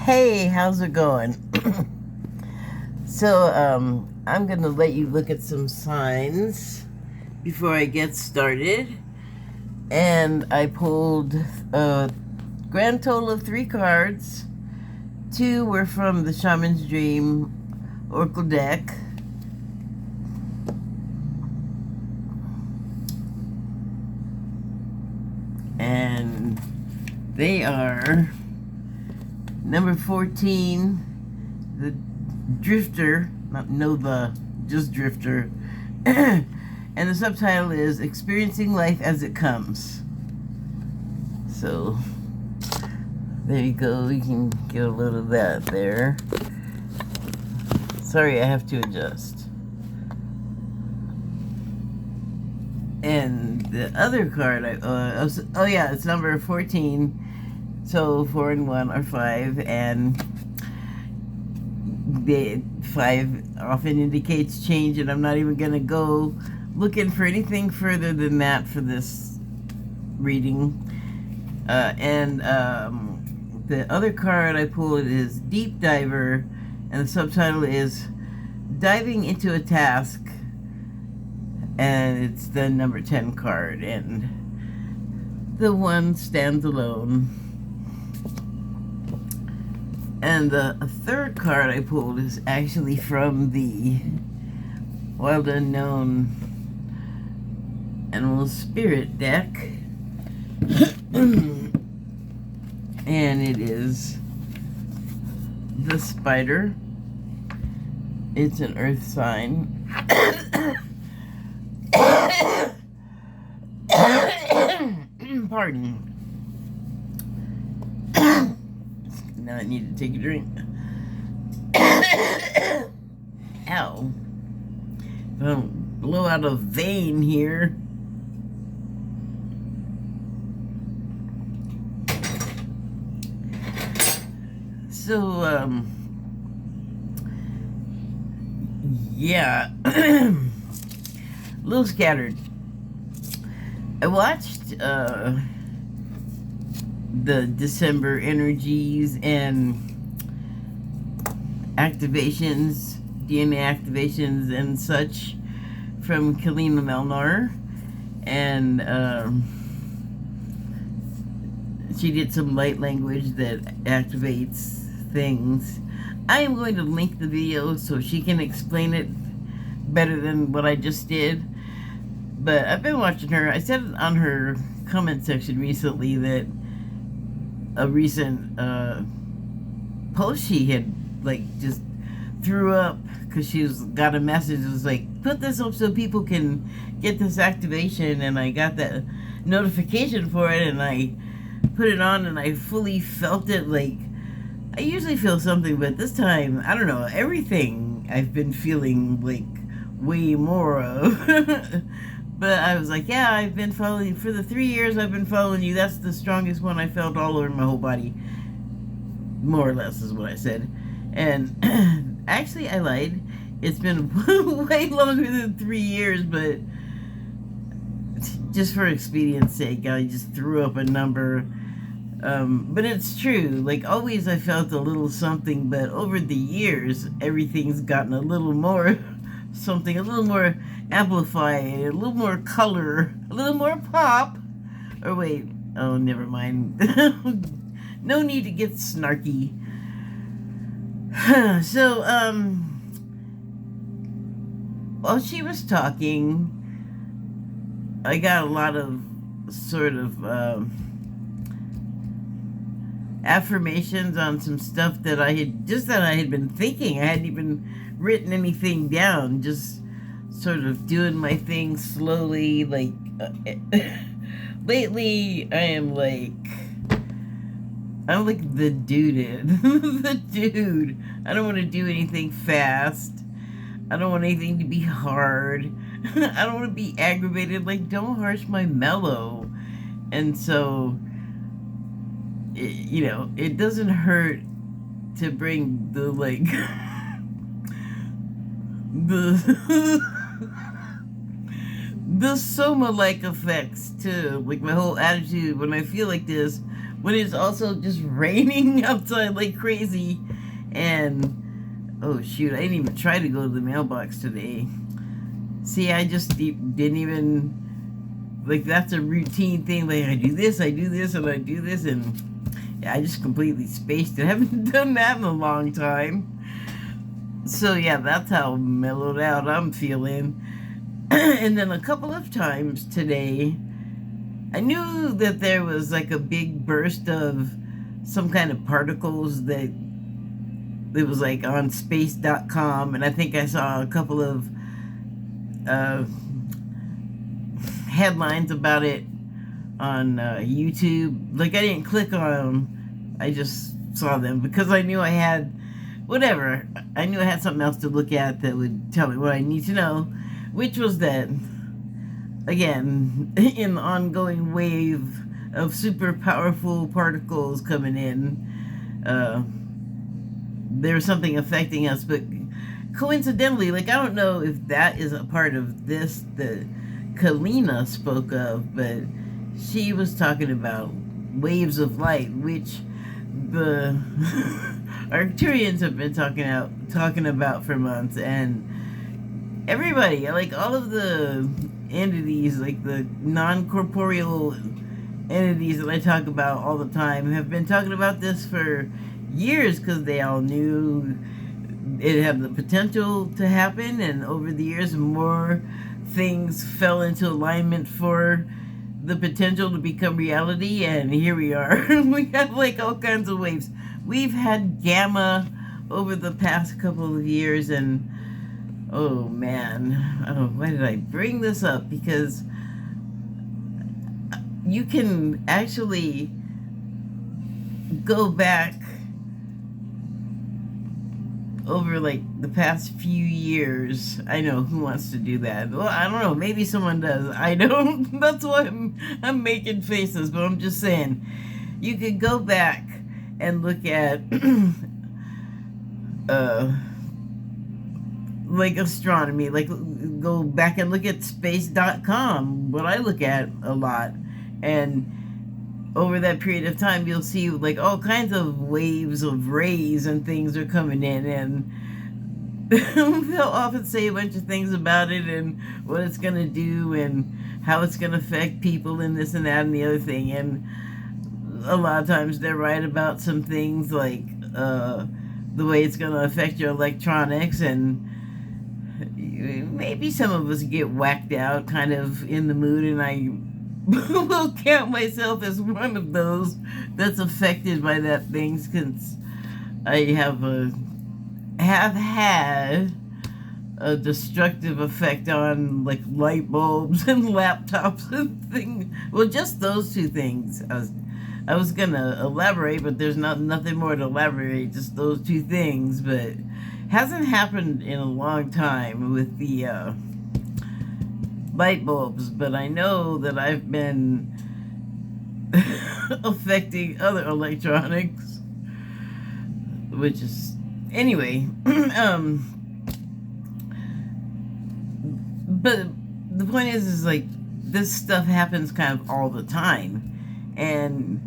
Hey, how's it going? I'm gonna let you look at some signs before I get started. And I pulled a grand total of 3 cards. 2 were from the Shaman's Dream Oracle deck. And they are number 14, the Drifter, not Nova, just Drifter. And the subtitle is Experiencing Life as It Comes. So, there you go. You can get a load of that there. Sorry, I have to adjust. And the other card, it's number 14. So 4 and 1 are 5, and the 5 often indicates change, and I'm not even going to go looking for anything further than that for this reading. The other card I pulled is Deep Diver, and the subtitle is Diving into a Task, and it's the number 10 card, and the 1 stands alone. And the third card I pulled is actually from the Wild Unknown Animal Spirit deck. And it is the Spider. It's an earth sign. Pardon. Now I need to take a drink. Ow. If I don't blow out a vein here. So, yeah. A little scattered. I watched, the December energies and activations, DNA activations and such from Keleena Malnar, and she did some light language that activates things. I am going to link the video so she can explain it better than what I just did, but I've been watching her. I said on her comment section recently that a recent post she had just threw up because got a message that was like, put this up so people can get this activation, and I got that notification for it, and I put it on, and I fully felt it. I usually feel something, but this time, I don't know, everything I've been feeling way more of. But I was like, yeah, I've been following you. For the 3 years I've been following you, that's the strongest one I felt all over my whole body. More or less is what I said. And actually, I lied. It's been way longer than 3 years, but just for expedience sake, I just threw up a number. But it's true. Always I felt a little something, but over the years, everything's gotten a little more something, a little more amplified, a little more color, a little more pop. Or wait, oh, never mind. No need to get snarky. So, while she was talking, I got a lot of sort of affirmations on some stuff that I had been thinking. I hadn't even written anything down, just sort of doing my thing slowly. Lately I'm like the dude. The dude. I don't want to do anything fast. I don't want anything to be hard. I don't want to be aggravated. Don't harsh my mellow. And so it doesn't hurt to bring the the soma-like effects to my whole attitude when I feel like this, when it's also just raining outside like crazy. And oh shoot, I didn't even try to go to the mailbox today. See, I just didn't even, like, that's a routine thing. Like, I do this, and I do this, and yeah, I just completely spaced it. I haven't done that in a long time. So yeah, that's how mellowed out I'm feeling. And then a couple of times today, I knew that there was like a big burst of some kind of particles that it was like on space.com, and I think I saw a couple of uh, headlines about it on YouTube. Like, I didn't click on them, I just saw them because I knew I had whatever. I knew I had something else to look at that would tell me what I need to know, which was that, again, in the ongoing wave of super powerful particles coming in, there's something affecting us. But coincidentally, like, I don't know if that is a part of this that Keleena spoke of, but she was talking about waves of light, which the Arcturians have been talking about for months. And everybody, like all of the entities, like the non-corporeal entities that I talk about all the time, have been talking about this for years because they all knew it had the potential to happen. And over the years, more things fell into alignment for the potential to become reality, and here we are. We have like all kinds of waves. We've had gamma over the past couple of years, and oh man, oh, why did I bring this up? Because you can actually go back over like the past few years. I know, who wants to do that? Well, I don't know, maybe someone does. I don't. That's why I'm making faces, but I'm just saying, you could go back and look at like astronomy, like go back and look at space.com, what I look at a lot. And over that period of time, you'll see like all kinds of waves of rays and things are coming in, and they'll often say a bunch of things about it and what it's going to do and how it's going to affect people and this and that and the other thing. And a lot of times they're right about some things, like the way it's going to affect your electronics, and maybe some of us get whacked out kind of in the mood, and I will count myself as one of those that's affected by that things, because I have had a destructive effect on like light bulbs and laptops and things. Well, just those two things. I was gonna elaborate, but there's nothing more to elaborate. Just those two things, but hasn't happened in a long time with the light bulbs. But I know that I've been affecting other electronics, which is anyway. But the point is like this stuff happens kind of all the time, and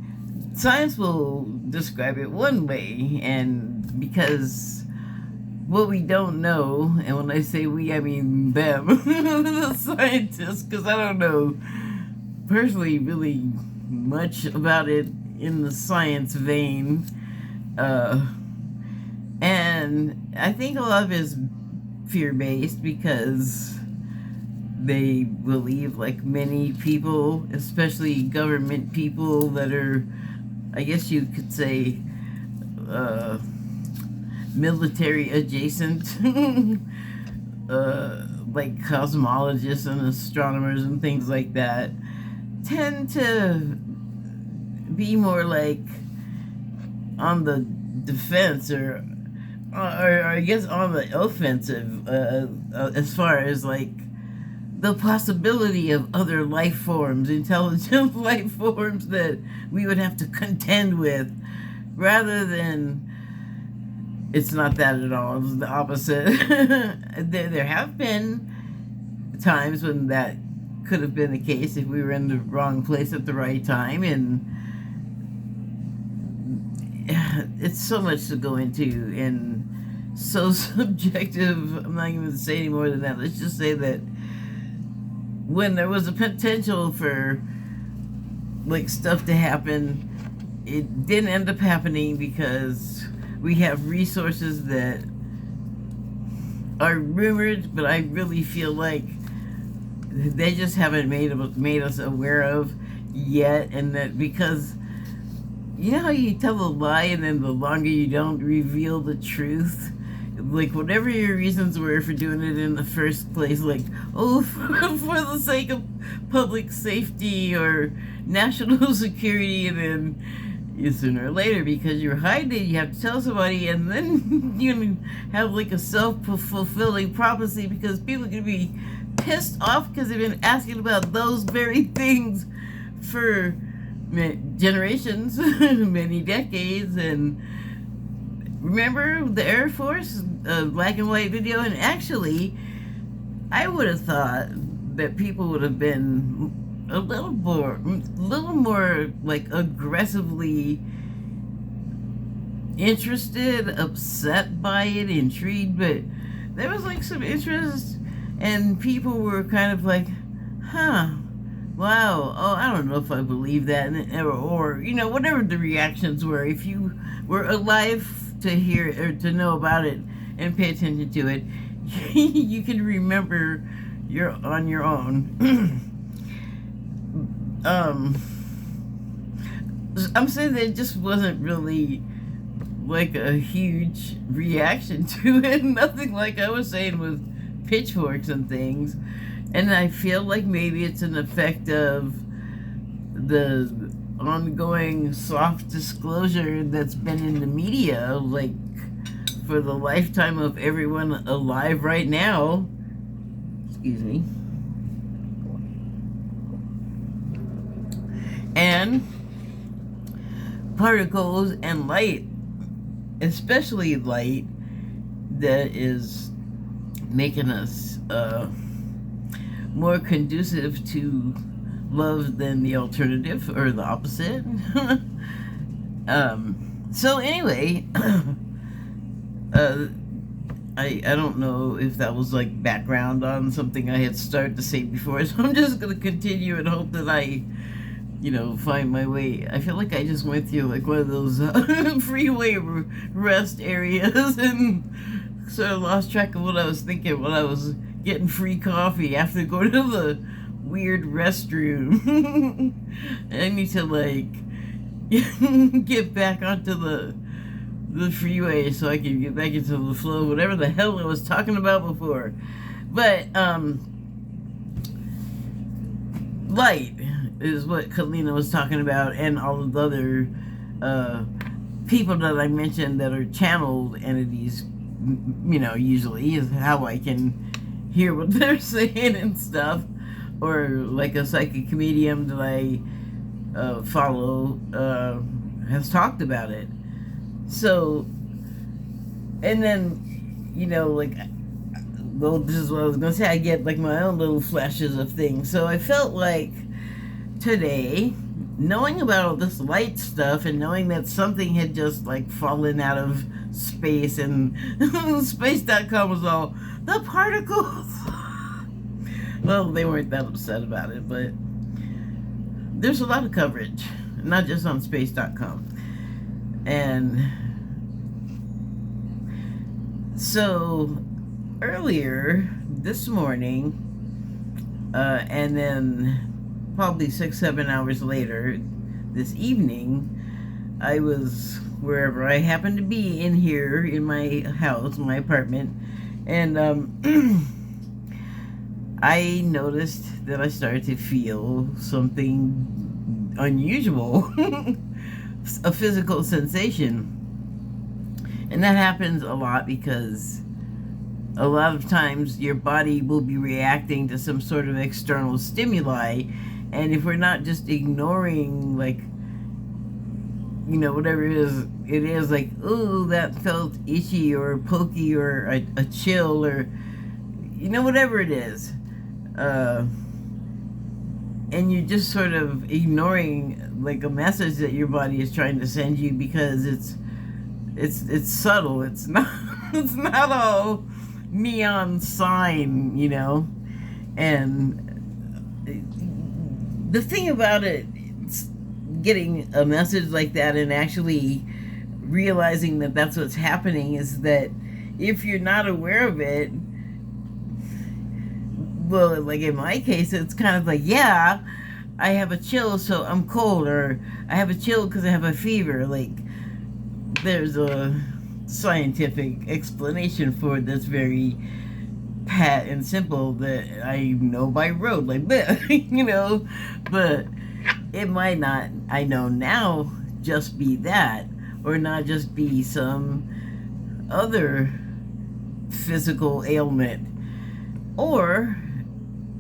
science will describe it one way, and because what we don't know, and when I say we, I mean them, the scientists, because I don't know personally really much about it in the science vein, and I think a lot of it is fear-based, because they believe, like many people, especially government people that are, I guess you could say, military adjacent, like cosmologists and astronomers and things like that, tend to be more like on the defense, or I guess on the offensive, as far as like the possibility of other life forms, intelligent life forms that we would have to contend with, rather than it's not that at all. It's the opposite. There have been times when that could have been the case if we were in the wrong place at the right time, and it's so much to go into and so subjective. I'm not even going to say any more than that. Let's just say that when there was a potential for like stuff to happen, it didn't end up happening because we have resources that are rumored, but I really feel like they just haven't made us aware of yet. And that because you know how you tell a lie and then the longer you don't reveal the truth, like whatever your reasons were for doing it in the first place, like, oh, for the sake of public safety or national security, and then sooner or later, because you're hiding it, you have to tell somebody, and then you have like a self-fulfilling prophecy because people are going to be pissed off because they've been asking about those very things for generations, many decades. And remember the Air Force black and white video? And actually, I would have thought that people would have been a little more like aggressively interested, upset by it, intrigued, but there was like some interest, and people were kind of like, huh, wow, oh, I don't know if I believe that, or you know, whatever the reactions were. If you were alive to hear or to know about it and pay attention to it, you can remember you're on your own. I'm saying that it just wasn't really like a huge reaction to it. Nothing like I was saying with pitchforks and things. And I feel like maybe it's an effect of the ongoing soft disclosure that's been in the media, like for the lifetime of everyone alive right now. Excuse me. And particles and light, especially light, that is making us more conducive to love than the alternative or the opposite. So anyway, I don't know if that was like background on something I had started to say before, so I'm just gonna continue and hope that I find my way. I feel like I just went through like one of those freeway rest areas and sort of lost track of what I was thinking while I was getting free coffee after going to the weird restroom. I need to like get back onto the freeway so I can get back into the flow, whatever the hell I was talking about before. But light is what Keleena was talking about, and all of the other people that I mentioned that are channeled entities, usually is how I can hear what they're saying and stuff, or like a psychic medium that I follow has talked about it. So, and then, like, well, this is what I was going to say, I get like my own little flashes of things. So I felt like today, knowing about all this light stuff and knowing that something had just like fallen out of space, and space.com was all the particles. Well, they weren't that upset about it, but there's a lot of coverage, not just on space.com. And so earlier this morning, and then probably 6-7 hours later this evening, I was wherever I happened to be in here in my house, my apartment, and I noticed that I started to feel something unusual, a physical sensation. And that happens a lot because a lot of times your body will be reacting to some sort of external stimuli, and if we're not just ignoring, like, whatever it is like, ooh, that felt itchy or pokey or a chill or whatever it is, and you're just sort of ignoring like a message that your body is trying to send you, because it's subtle. It's not it's not all neon sign, you know. And the thing about it, it's getting a message like that and actually realizing that that's what's happening, is that if you're not aware of it, well, like in my case, it's kind of like, yeah, I have a chill, so I'm cold, or I have a chill because I have a fever. Like, there's a scientific explanation for it that's very pat and simple that I know by road, like that, you know, but it might not, I know now, just be that, or not just be some other physical ailment, or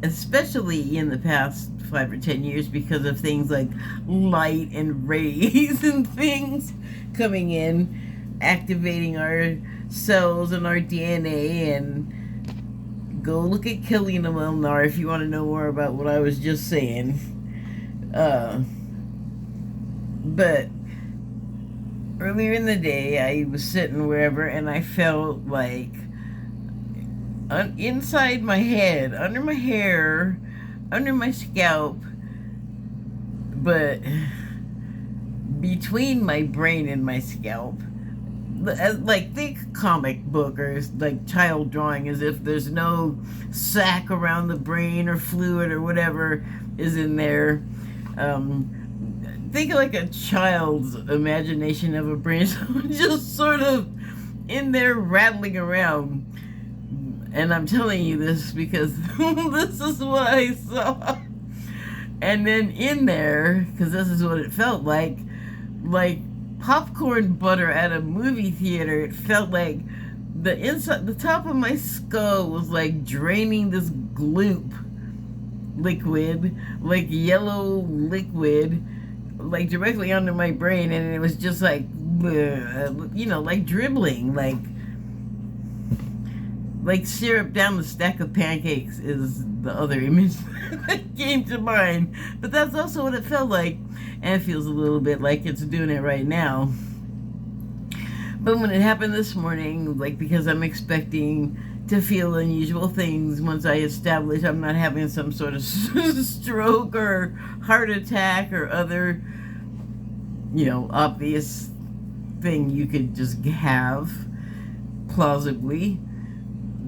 especially in the past 5 or 10 years, because of things like light and rays and things coming in, activating our cells and our DNA. And go look at Keleena Malnar if you want to know more about what I was just saying. But earlier in the day, I was sitting wherever, and I felt like inside my head, under my hair, under my scalp, but between my brain and my scalp, like think comic book or like child drawing, as if there's no sac around the brain or fluid or whatever is in there. Think of like a child's imagination of a brain, so just sort of in there rattling around. And I'm telling you this because this is what I saw. And then in there, because this is what it felt like popcorn butter at a movie theater. It felt like the top of my skull was like draining this gloop liquid, like yellow liquid, like directly under my brain, and it was just like, you know, like dribbling, like syrup down the stack of pancakes is the other image that came to mind. But that's also what it felt like, and it feels a little bit like it's doing it right now. But when it happened this morning, like, because I'm expecting to feel unusual things once I establish I'm not having some sort of stroke or heart attack or other, you know, obvious thing you could just have plausibly,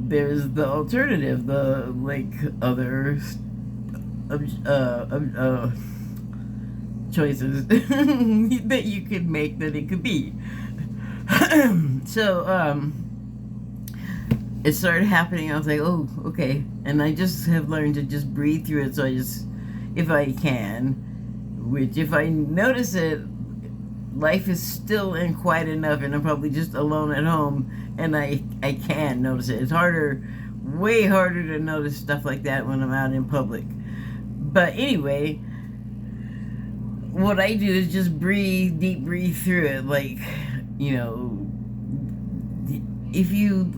there's the alternative, the like other choices that you could make, that it could be. So it started happening. I was like, oh, okay. And I just have learned to just breathe through it. So I just, if I can, which if I notice it, life is still in quiet enough, and I'm probably just alone at home, and I can notice it. It's harder, way harder to notice stuff like that when I'm out in public. But anyway, what I do is just breathe, deep breathe through it. Like, you know, if you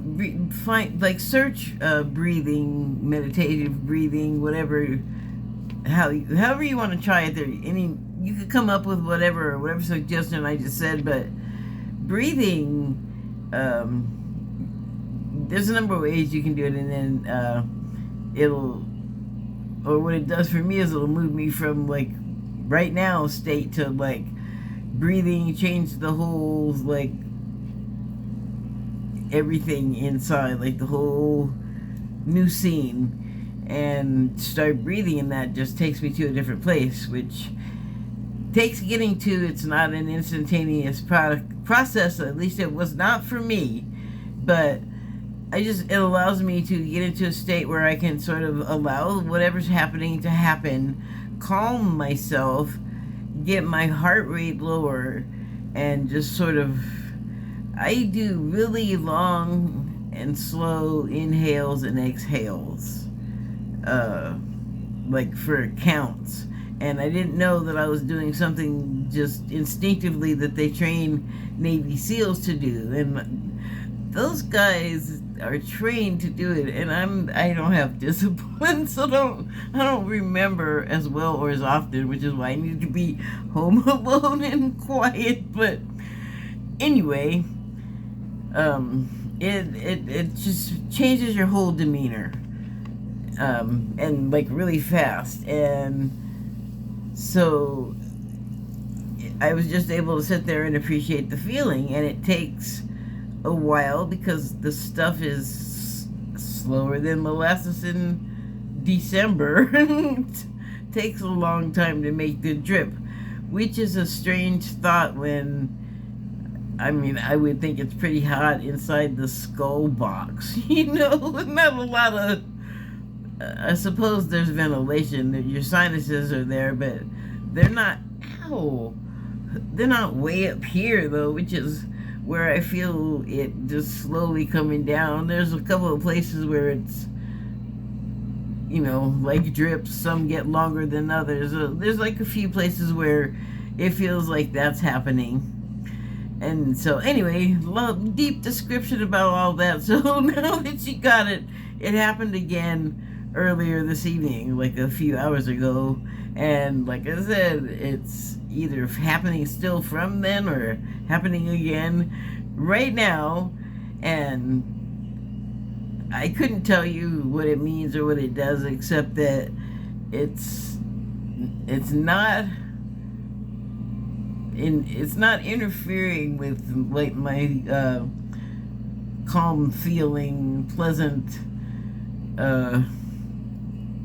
find, like, search breathing, meditative breathing, whatever, however you want to try it. There, you could come up with whatever suggestion I just said, but breathing, there's a number of ways you can do it, and then or what it does for me is it'll move me from like right now state to like breathing, change the whole, like, everything inside, like the whole new scene, and start breathing, and that just takes me to a different place, which takes getting to. It's not an instantaneous process, at least it was not for me, but it allows me to get into a state where I can sort of allow whatever's happening to happen, calm myself, get my heart rate lower, and just sort of, I do really long and slow inhales and exhales, like for counts. And I didn't know that I was doing something just instinctively that they train Navy SEALs to do. And those guys are trained to do it, and I don't have discipline, so I don't remember as well or as often, which is why I need to be home alone and quiet. But anyway, it just changes your whole demeanor, and like really fast. And so I was just able to sit there and appreciate the feeling, and it takes a while because the stuff is slower than molasses in December. Takes a long time to make the drip, which is a strange thought when, I mean, I would think it's pretty hot inside the skull box. Not a lot of, I suppose there's ventilation, that your sinuses are there, but they're not, ow, they're not way up here though, which is where I feel it just slowly coming down. There's a couple of places where it's, like drips. Some get longer than others. There's like a few places where it feels like that's happening. And so anyway, deep description about all that. So now that she got it, it happened again earlier this evening, like a few hours ago. And like I said, it's either happening still from then or happening again right now. And I couldn't tell you what it means or what it does, except that it's not interfering with like my calm feeling, pleasant,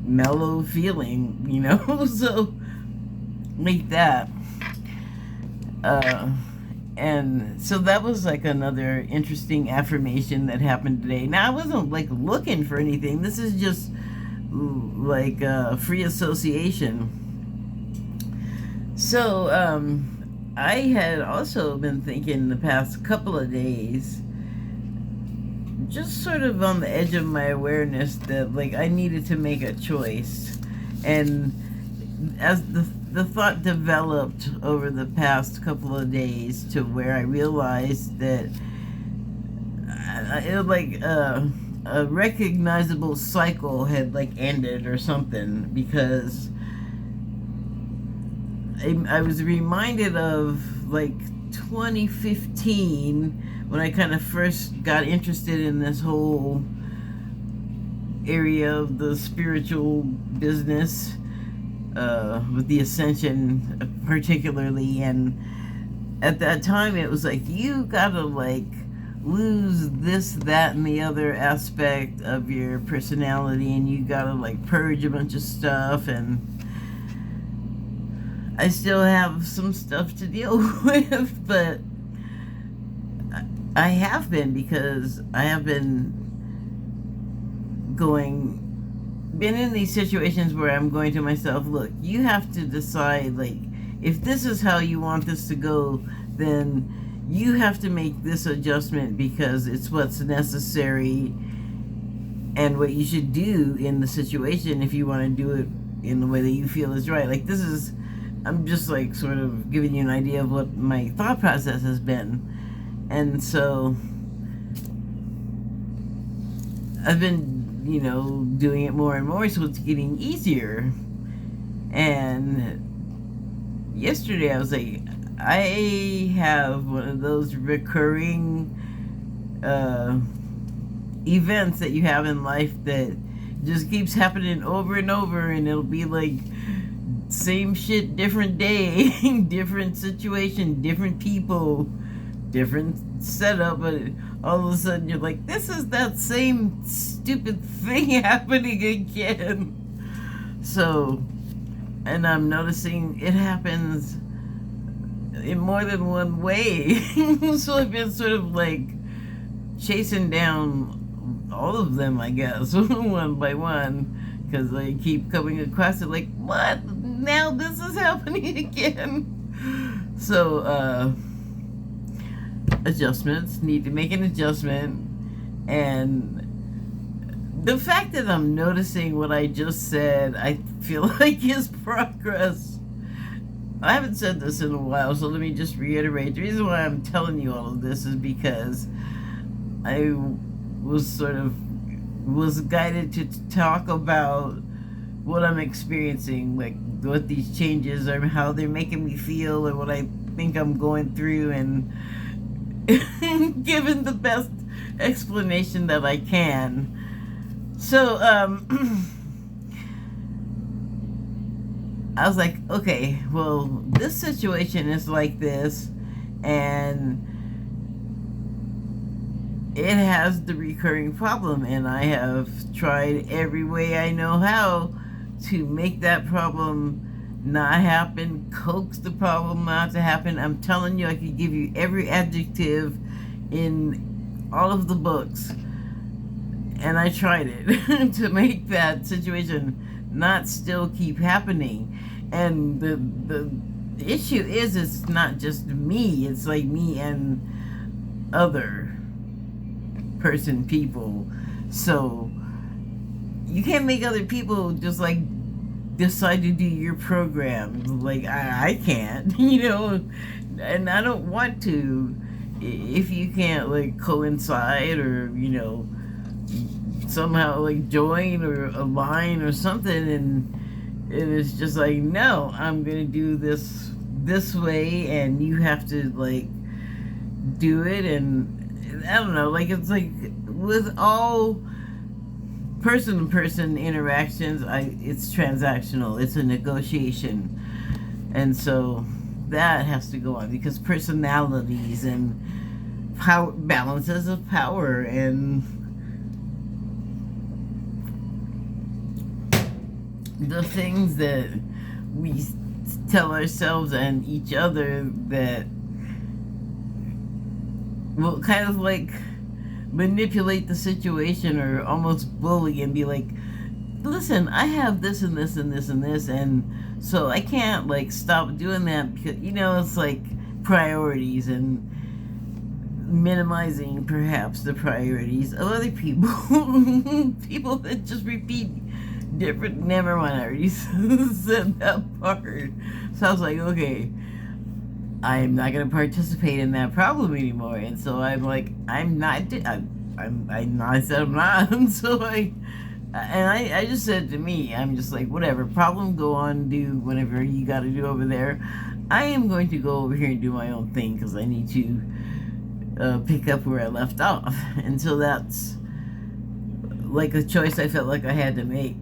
mellow feeling, so like that. And so that was like another interesting affirmation that happened today. Now, I wasn't like looking for anything. This is just like free association. So I had also been thinking the past couple of days, just sort of on the edge of my awareness, that like I needed to make a choice. And as the thought developed over the past couple of days to where I realized that it was like a recognizable cycle had like ended or something, because I was reminded of like 2015 when I kind of first got interested in this whole area of the spiritual business, with the ascension particularly. And at that time it was like, you gotta like lose this, that, and the other aspect of your personality, and you gotta like purge a bunch of stuff. And I still have some stuff to deal with, but I have been, because I have been in these situations where I'm going to myself, look, you have to decide, like, if this is how you want this to go, then you have to make this adjustment because it's what's necessary and what you should do in the situation if you want to do it in the way that you feel is right. Like, I'm just like sort of giving you an idea of what my thought process has been. And so I've been, doing it more and more, so it's getting easier. And yesterday I was like, I have one of those recurring events that you have in life that just keeps happening over and over, and it'll be like same shit, different day, different situation, different people, different setup, but all of a sudden you're like, this is that same stupid thing happening again. So, and I'm noticing it happens in more than one way. So I've been sort of like chasing down all of them, I guess, one by one, because I keep coming across it like, what? Now this is happening again. So, adjustments, need to make an adjustment. And the fact that I'm noticing what I just said, I feel like is progress. I haven't said this in a while, so let me just reiterate. The reason why I'm telling you all of this is because I was guided to talk about what I'm experiencing, like what these changes are, how they're making me feel, or what I think I'm going through, and given the best explanation that I can. So, I was like, okay, well, this situation is like this, and it has the recurring problem, and I have tried every way I know how to make that problem not happen, coax the problem not to happen. I'm telling you, I could give you every adjective in all of the books, and I tried it to make that situation not still keep happening. And the issue is, it's not just me, it's like me and other people. So you can't make other people just like decide to do your program. Like I can't, and I don't want to. If you can't like coincide, or somehow like join or align or something, and it's just like, no, I'm gonna do this way, and you have to like do it. And I don't know, like, it's like with all person-to-person interactions, it's transactional, it's a negotiation. And so that has to go on, because personalities and power, balances of power, and the things that we tell ourselves and each other that will kind of like manipulate the situation, or almost bully and be like, listen, I have this and this and this and this, and so I can't like stop doing that, because it's like priorities, and minimizing perhaps the priorities of other people. People that just repeat different, never mind, I already said that part. So I was like, okay, I'm not going to participate in that problem anymore. And so I'm like, I said I'm not. And so I just said to me, I'm just like, whatever, problem, go on, do whatever you got to do over there. I am going to go over here and do my own thing, because I need to pick up where I left off. And so that's like a choice I felt like I had to make.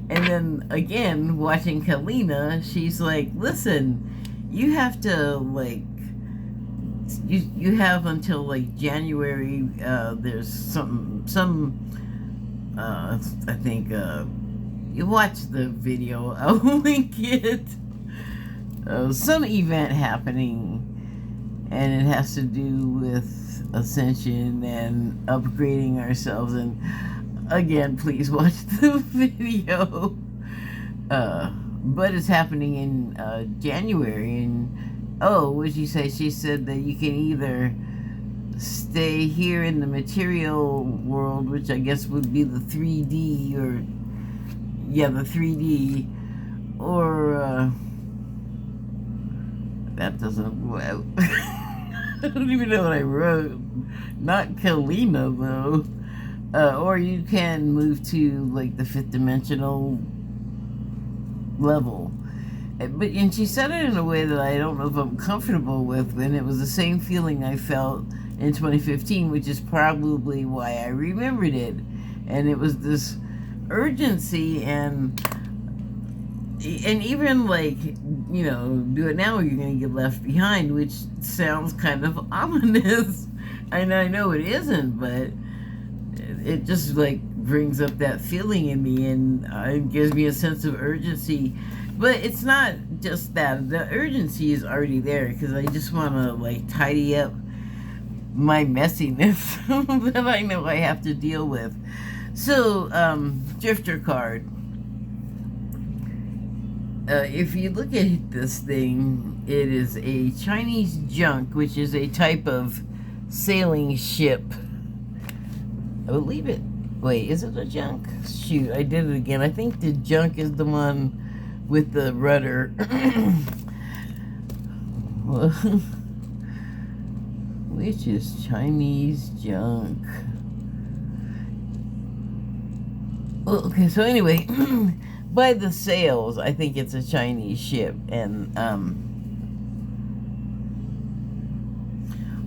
And then again, watching Keleena, she's like, listen, you have to like, you have until like January. There's some I think you watch the video, I'll link it. Some event happening, and it has to do with ascension and upgrading ourselves. And again, please watch the video. But it's happening in January, and what'd she say? She said that you can either stay here in the material world, which I guess would be the 3D, the 3D, or that doesn't, well, I don't even know what I wrote. Not Keleena though. Or you can move to like the 5th dimensional level. And she said it in a way that I don't know if I'm comfortable with, and it was the same feeling I felt in 2015, which is probably why I remembered it. And it was this urgency, and even like, do it now or you're going to get left behind, which sounds kind of ominous. And I know it isn't, but it just like brings up that feeling in me, and it gives me a sense of urgency. But it's not just that. The urgency is already there, because I just want to like tidy up my messiness that I know I have to deal with. So, Drifter card. If you look at this thing, it is a Chinese junk, which is a type of sailing ship. I will leave it. Wait, is it a junk? Shoot, I did it again. I think the junk is the one with the rudder. which is Chinese junk. Well, okay, so anyway, by the sails, I think it's a Chinese ship, and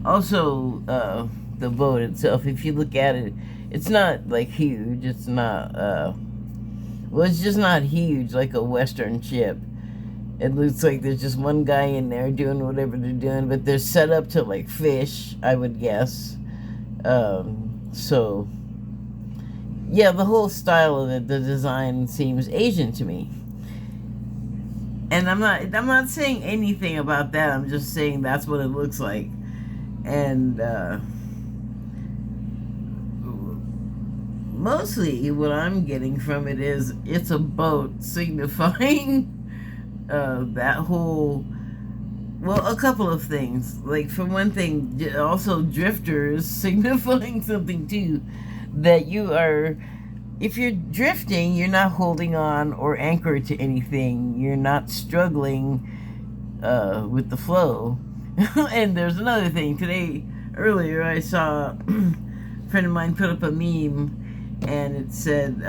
also the boat itself. If you look at it, it's not like huge. It's not well, it's just not huge like a Western ship. It looks like there's just one guy in there doing whatever they're doing, but they're set up to like fish, I would guess. So yeah, the whole style of it, the design seems Asian to me. And I'm not saying anything about that. I'm just saying that's what it looks like. And mostly what I'm getting from it is it's a boat, signifying that whole, well, a couple of things. Like, for one thing, also drifters, signifying something too, that you are, if you're drifting, you're not holding on or anchored to anything. You're not struggling with the flow. And there's another thing. Earlier, I saw a friend of mine put up a meme, and it said,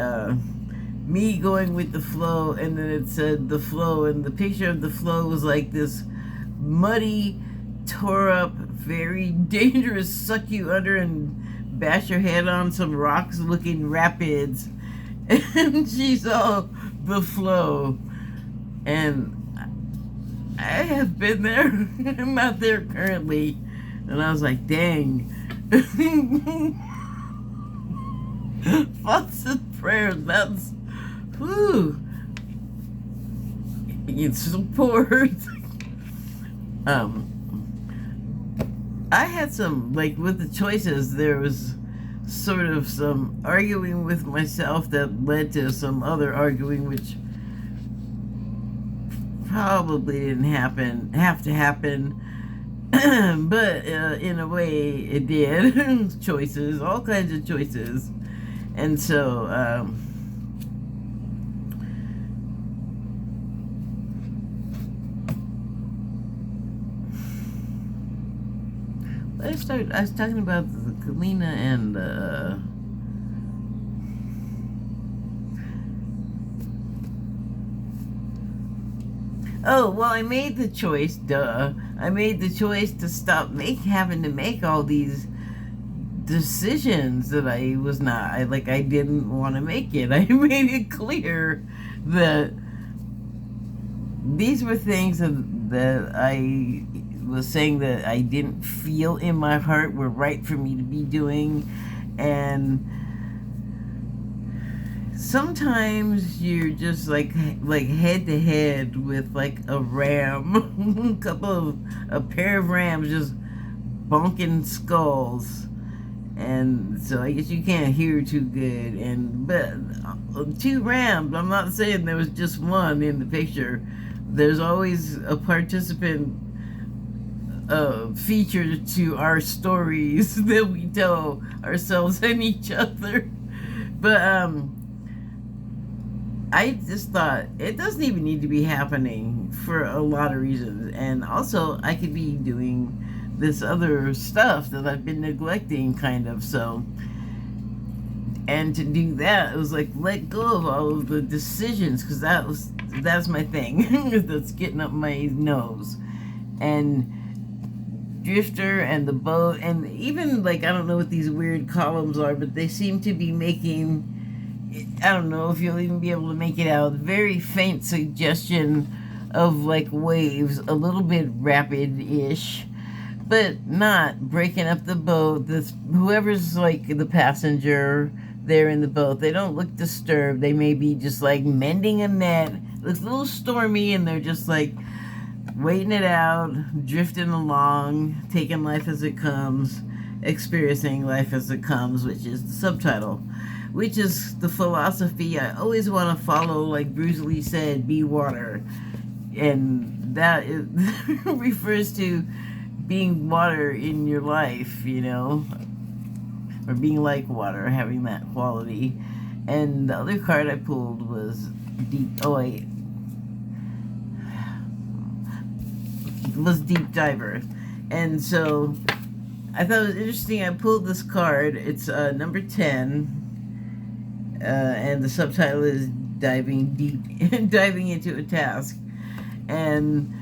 me going with the flow, and then it said the flow, and the picture of the flow was like this muddy, tore up, very dangerous, suck you under and bash your head on some rocks looking rapids. And she saw the flow, and I have been there. I'm not there currently, and I was like, dang. Thoughts and prayers, that's, whew, it's support. I had some, like, with the choices, there was sort of some arguing with myself that led to some other arguing, which probably didn't have to happen. But in a way it did. Choices, all kinds of choices. And so I was talking about the Keleena and oh, well, I made the choice, duh. I made the choice to stop having to make all these decisions that I was not, I didn't want to make it. I made it clear that these were things that I was saying that I didn't feel in my heart were right for me to be doing. And sometimes you're just like head to head with like a ram, a pair of rams just bonking skulls, and so I guess you can't hear too good. But two rams. I'm not saying there was just one in the picture. There's always a participant feature to our stories that we tell ourselves and each other. But I just thought it doesn't even need to be happening for a lot of reasons. And also, I could be doing this other stuff that I've been neglecting, kind of. So, and to do that, it was like, let go of all of the decisions, because that's my thing. That's getting up my nose. And drifter and the boat, and even, like, I don't know what these weird columns are, but they seem to be making, I don't know if you'll even be able to make it out, very faint suggestion of like waves, a little bit rapid-ish, but not breaking up the boat. Whoever's like the passenger there in the boat, they don't look disturbed. They may be just like mending a net. It looks a little stormy, and they're just like waiting it out, drifting along, taking life as it comes, experiencing life as it comes, which is the subtitle, which is the philosophy I always want to follow. Like Bruce Lee said, be water. And that refers to being water in your life, you know, or being like water, having that quality. And the other card I pulled was deep diver. And so I thought it was interesting. I pulled this card. It's number 10, and the subtitle is diving deep, diving into a task. And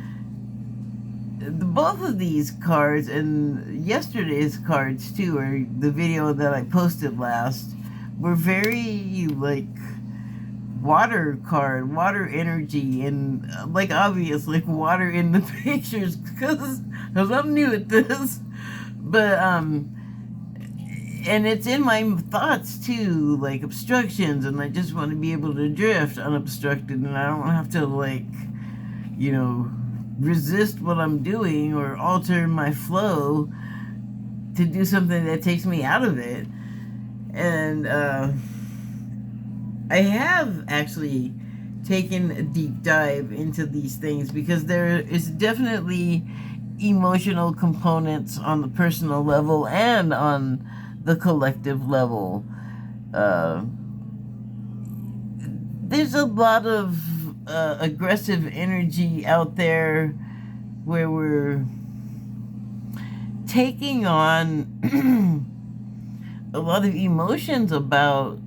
both of these cards and yesterday's cards too, or the video that I posted last, were very like water card, water energy, and like obvious like water in the pictures because I'm new at this, but and it's in my thoughts too, like obstructions, and I just want to be able to drift unobstructed, and I don't have to like, you know, resist what I'm doing or alter my flow to do something that takes me out of it. And I have actually taken a deep dive into these things because there is definitely emotional components on the personal level and on the collective level. Uh, there's a lot of aggressive energy out there where we're taking on a lot of emotions about,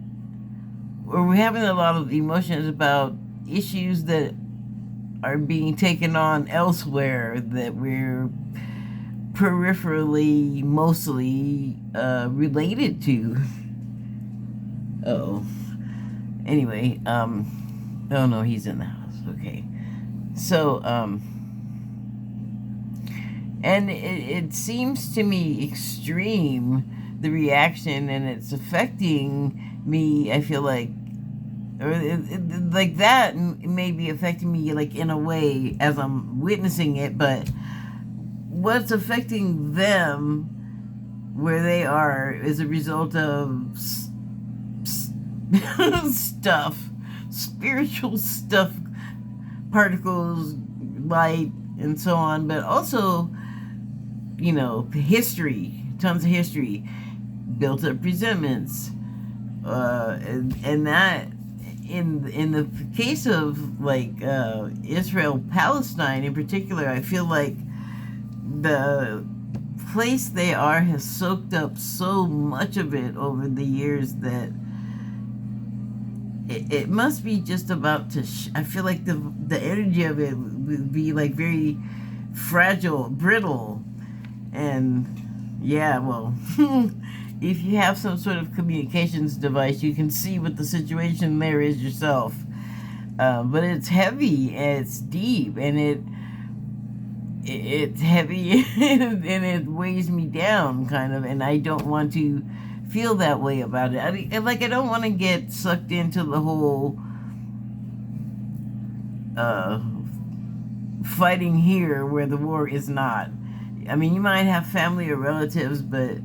or we're having a lot of emotions about issues that are being taken on elsewhere that we're peripherally mostly related to. Oh. Anyway, oh no, he's in the house. Okay. So, and it seems to me extreme, the reaction, and it's affecting me, I feel like, or like that may be affecting me like in a way as I'm witnessing it, but what's affecting them where they are is a result of stuff, spiritual stuff, particles, light, and so on, but also, you know, history, tons of history, built up resentments, and that in the case of like Israel Palestine in particular, I feel like the place they are has soaked up so much of it over the years that it must be just about to I feel like the energy of it would be like very fragile, brittle, and yeah, well, if you have some sort of communications device, you can see what the situation there is yourself. But it's heavy and it's deep, and it's heavy and it weighs me down kind of, and I don't want to feel that way about it. I don't want to get sucked into the whole fighting here where the war is not. I mean, you might have family or relatives, but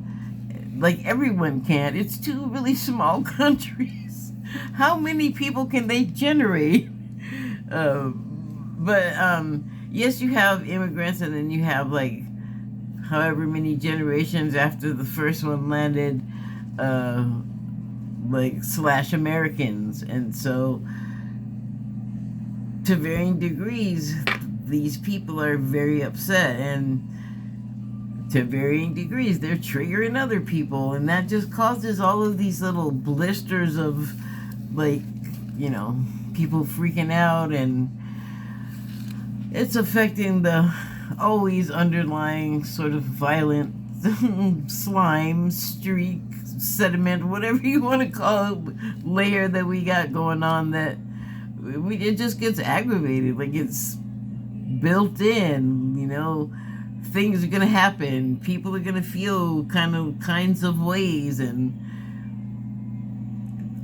like everyone can't. It's two really small countries. How many people can they generate? But yes, you have immigrants, and then you have like however many generations after the first one landed, like slash Americans, and so to varying degrees, these people are very upset, and to varying degrees, they're triggering other people, and that just causes all of these little blisters of, like, you know, people freaking out, and it's affecting the always underlying sort of violent slime, streak, sediment, whatever you want to call it, layer that we got going on that it just gets aggravated, like it's built in, you know. Things are gonna happen. People are gonna feel kinds of ways, and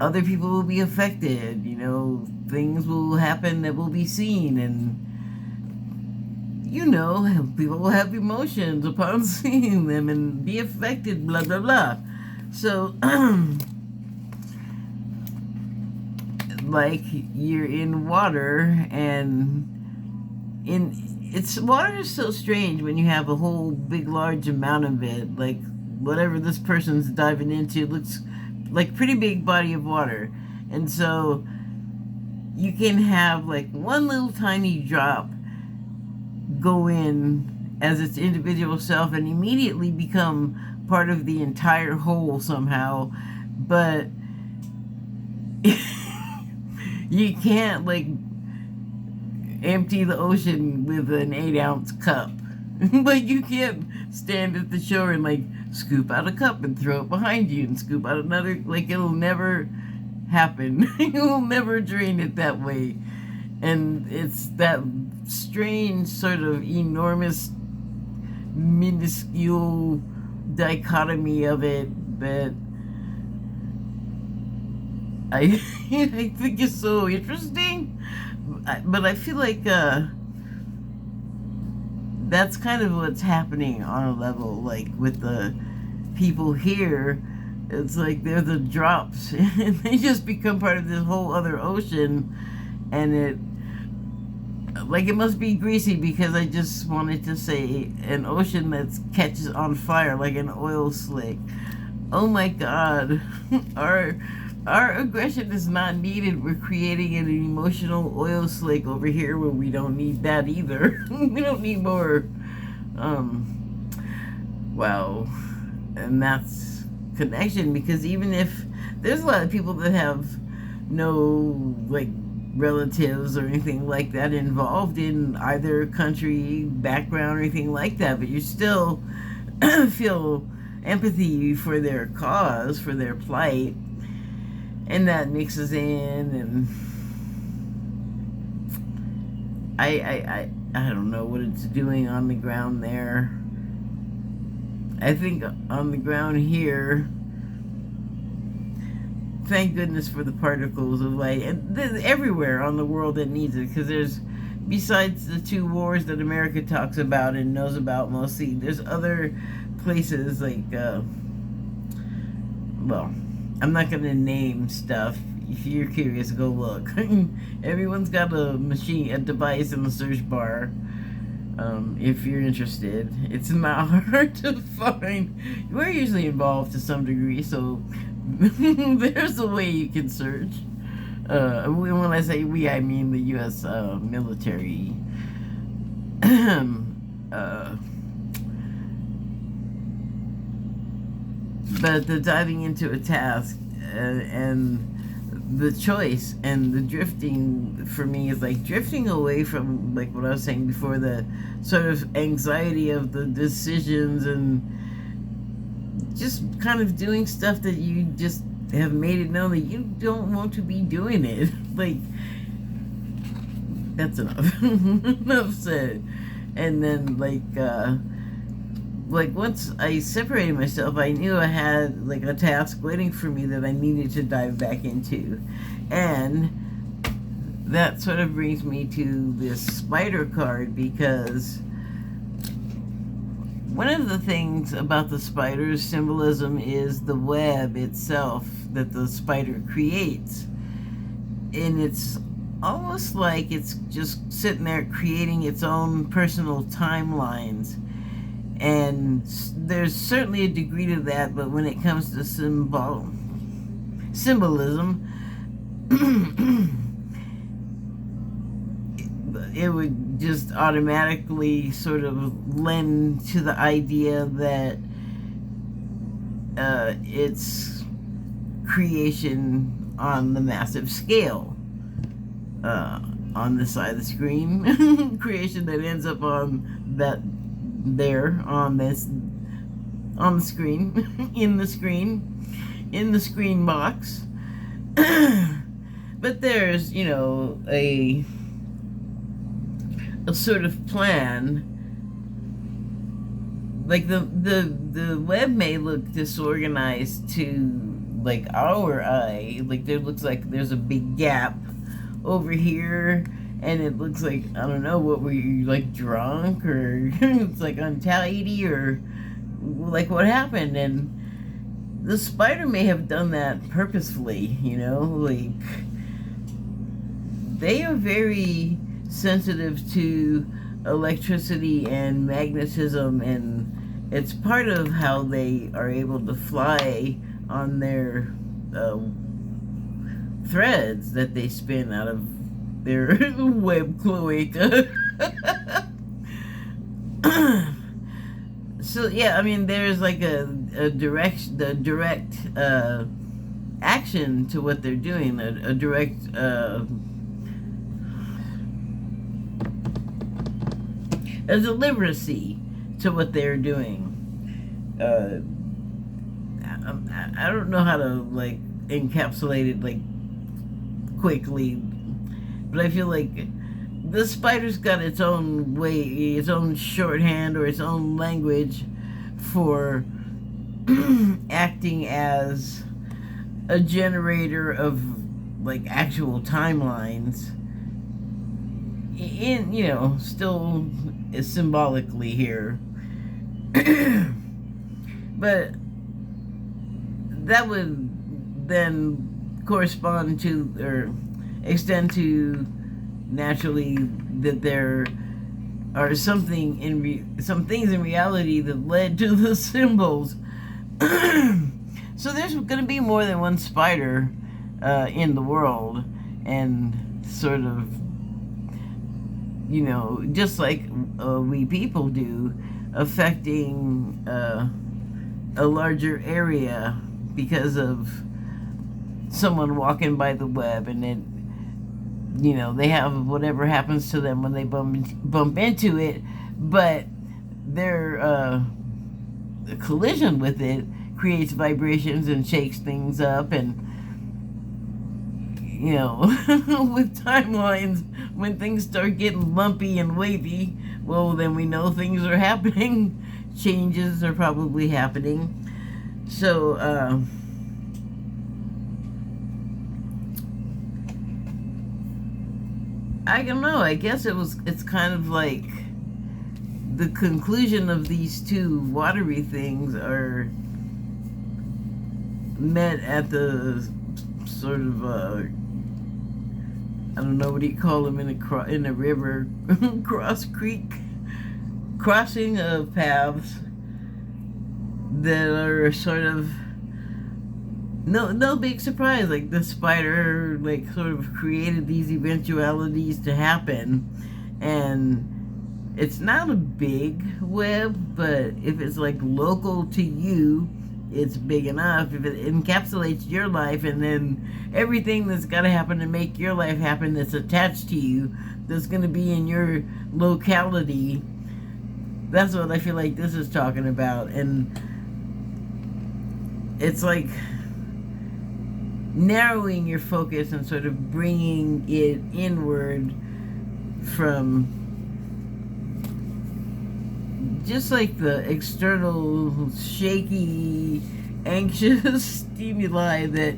other people will be affected. You know, things will happen that will be seen, and you know, people will have emotions upon seeing them and be affected. Blah blah blah. So, like you're in water, and water is so strange when you have a whole big large amount of it, like whatever this person's diving into looks like pretty big body of water, and so you can have like one little tiny drop go in as its individual self and immediately become part of the entire whole somehow. But you can't like empty the ocean with an 8-ounce cup. Like, you can't stand at the shore and like scoop out a cup and throw it behind you and scoop out another. Like, it'll never happen. You'll never drain it that way. And it's that strange sort of enormous minuscule dichotomy of it that I I think is so interesting. But I feel like that's kind of what's happening on a level, like with the people here. It's like they're the drops and they just become part of this whole other ocean. And it must be greasy, because I just wanted to say an ocean that catches on fire like an oil slick. Oh my God. Our aggression is not needed. We're creating an emotional oil slick over here where we don't need that either. We don't need more. Wow. And that's connection, because even if there's a lot of people that have no like relatives or anything like that involved in either country background or anything like that, but you still feel empathy for their cause, for their plight. And that mixes in, and I don't know what it's doing on the ground there. I think on the ground here, thank goodness for the particles of light, and everywhere on the world that needs it, because there's, besides the 2 wars that America talks about and knows about mostly, there's other places like, well, I'm not going to name stuff. If you're curious, go look. Everyone's got a device in the search bar. If you're interested, it's not hard to find. We're usually involved to some degree, so there's a way you can search. When I say we, I mean the U.S. Military. But the diving into a task and the choice and the drifting for me is like drifting away from, like what I was saying before, the sort of anxiety of the decisions and just kind of doing stuff that you just have made it known that you don't want to be doing it. Like, that's enough. Enough said. And then like once I separated myself, I knew I had like a task waiting for me that I needed to dive back into. And that sort of brings me to this spider card, because one of the things about the spider's symbolism is the web itself that the spider creates. And it's almost like it's just sitting there creating its own personal timelines. And there's certainly a degree to that, but when it comes to symbolism, it would just automatically sort of lend to the idea that it's creation on the massive scale. On this side of the screen, creation that ends up on that there on the screen, in the screen box. But there's, you know, a sort of plan. Like the web may look disorganized to like our eye. Like there looks like there's a big gap over here, and it looks like, I don't know, what were you, like drunk, or it's like untidy, or like what happened. And the spider may have done that purposefully, you know, like they are very sensitive to electricity and magnetism, and it's part of how they are able to fly on their threads that they spin out of their web cloaca. So yeah, I mean, there's like a direct action to what they're doing, a direct a deliberacy to what they're doing. Uh, I don't know how to like encapsulate it like quickly, but I feel like the spider's got its own way, its own shorthand or its own language for acting as a generator of like actual timelines in, you know, still symbolically here. But that would then correspond to or extend to naturally that there are some things in reality that led to the symbols. So there's going to be more than one spider in the world, and sort of, you know, just like we people do, affecting a larger area because of someone walking by the web, and it, you know, they have whatever happens to them when they bump into it, but their collision with it creates vibrations and shakes things up. And, you know, with timelines, when things start getting lumpy and wavy, well, then we know things are happening. Changes are probably happening. So I don't know, I guess it's kind of like the conclusion of these two watery things are met at the sort of I don't know, what do you call them in a river, crossing of paths that are sort of no big surprise. Like the spider like sort of created these eventualities to happen, and it's not a big web, but if it's like local to you, it's big enough. If it encapsulates your life, and then everything that's got to happen to make your life happen that's attached to you, that's going to be in your locality, that's what I feel like this is talking about. And it's like narrowing your focus and sort of bringing it inward from just like the external shaky, anxious stimuli that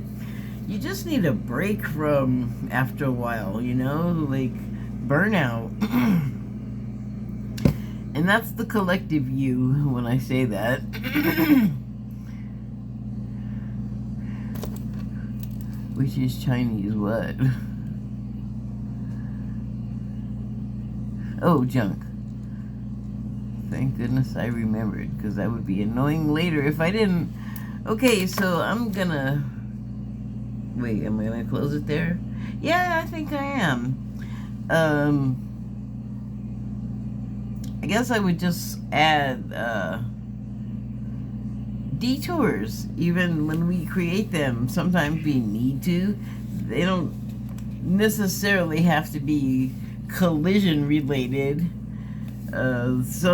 you just need a break from after a while, you know, like burnout. And that's the collective you when I say that. Which is Chinese what? Oh, junk. Thank goodness I remembered, because that would be annoying later if I didn't. Okay, so I'm gonna... Wait, am I gonna close it there? Yeah, I think I am. I guess I would just add detours, even when we create them. Sometimes we need to. They don't necessarily have to be collision related. There's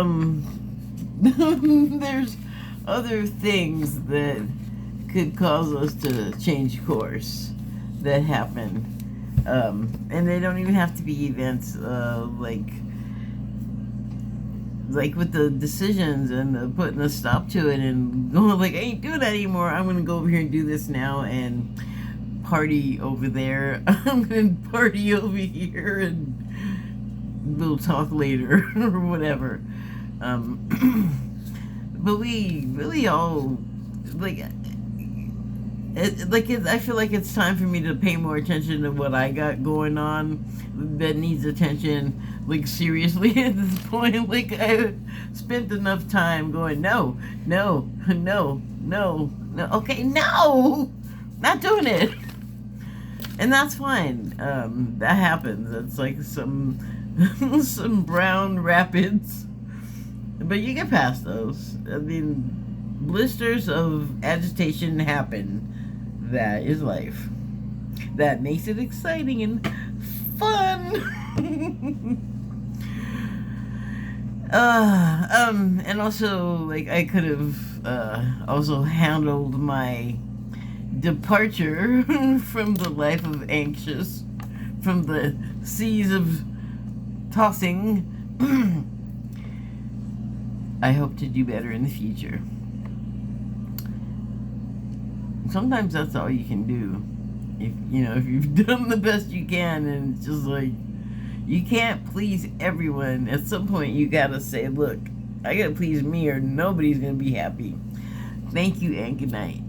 other things that could cause us to change course that happen, and they don't even have to be events like with the decisions and putting a stop to it and going like, I ain't doing that anymore. I'm gonna go over here and do this now and party over there. I'm gonna party over here and we'll talk later or whatever. But we really all I feel like it's time for me to pay more attention to what I got going on that needs attention, like seriously at this point. Like I spent enough time going, no, okay, no, not doing it. And that's fine. That happens. It's like some some brown rapids But you get past those. I mean, blisters of agitation happen. That is life. That makes it exciting and fun. And also, like, I could have also handled my departure from the life of anxious, from the seas of tossing. I hope to do better in the future. Sometimes that's all you can do. If you've done the best you can, and it's just like, you can't please everyone. At some point, you gotta say, look, I gotta please me or nobody's gonna be happy. Thank you and good night.